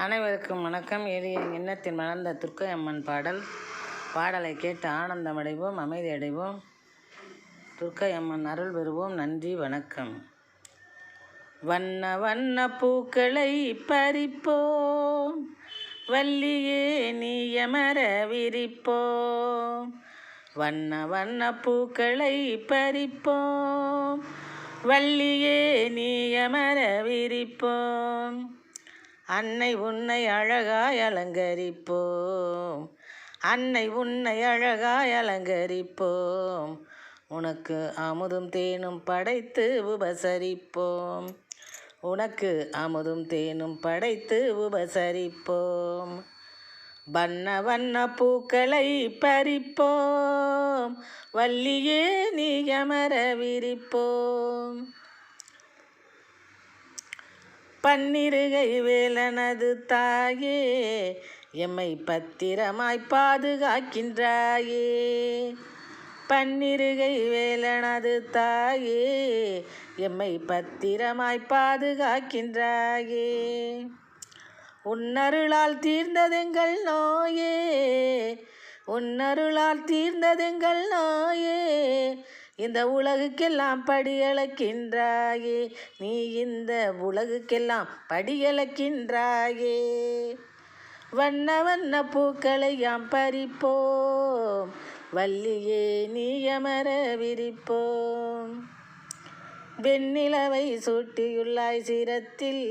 அனைவருக்கும் வணக்கம். எளிய எண்ணத்தில் மலர்ந்த துர்க்கை அம்மன் பாடலை கேட்டு ஆனந்தமடைவோம், அமைதி அடைவோம், துர்க்கை அம்மன் அருள் பெறுவோம். நன்றி, வணக்கம். வண்ண வண்ண பூக்களை பறிப்போம், வள்ளியே நீ அமர விரிப்போம். வண்ண வண்ண பூக்களை பறிப்போம், வள்ளியே நீ அமர விரிப்போம். அன்னை உன்னை அழகாய் அலங்கரிப்போம், அன்னை உன்னை அழகாய் அலங்கரிப்போம். உனக்கு அமுதும் தேனும் படைத்து உபசரிப்போம், உனக்கு அமுதும் தேனும் படைத்து உபசரிப்போம். வண்ண வண்ண பூக்களை பறிப்போம், வள்ளியே நீ அமர விரிப்போம். பன்னிருகை வேலனது தாயே, எம்மை பத்திரமாய் பாதுகாக்கின்றாயே. பன்னிருகை வேலனது தாயே, எம்மை பத்திரமாய் பாதுகாக்கின்றாயே. உன்னருளால் தீர்ந்ததெங்கள் நோயே, உன்னருளால் தீர்ந்ததெங்கள் நோயே. இந்த உலகுக்கெல்லாம் படியளக்கின்றாயே, நீ இந்த உலகுக்கெல்லாம் படியளக்கின்றாயே. வண்ண வண்ண பூக்களை யாம் பறிப்போம், வள்ளியே நீ அமர விரிப்போம். வெண்ணிலவை சூட்டியுள்ளாய் சிரத்தில்,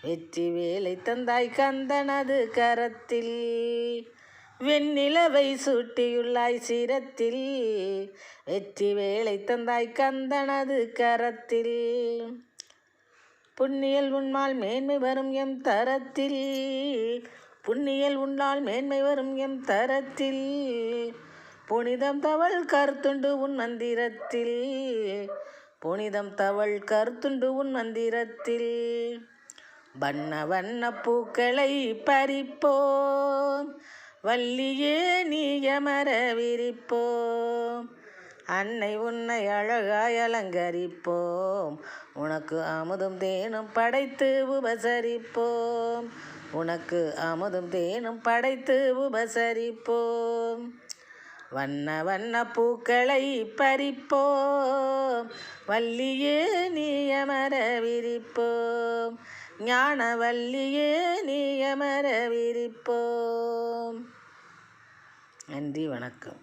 வெற்றி வேலை தந்தாய் கந்தனது கரத்தில். வெண்ணிலவை சூட்டியுள்ளாய் சிரத்தில், வெற்றி வேலை தந்தாய் கந்தனது கரத்தில். புண்ணியல் உன்னால் மேன்மை வரும் எம் தரத்தில், புண்ணியல் உன்னால் மேன்மை வரும் எம் தரத்தில். புனிதம் தவள் கருத்துண்டு உன் மந்திரத்தில், புனிதம் தவள் கருத்துண்டு உன் மந்திரத்தில். வண்ண வண்ண பூக்களை பறிப்போம், வள்ளியே நீ அமர விரிப்போம். அன்னை உன்னை அழகாய் அலங்கரிப்போம், உனக்கு அமுதும் தேனும் படைத்து உபசரிப்போம், உனக்கு அமுதும் தேனும் படைத்து உபசரிப்போம். வண்ண வண்ண பூக்களை பறிப்போம், வள்ளியே நீ அமர விரிப்போம். ஞான வள்ளியே நீ அமர விரிப்போம். நன்றி, வணக்கம்.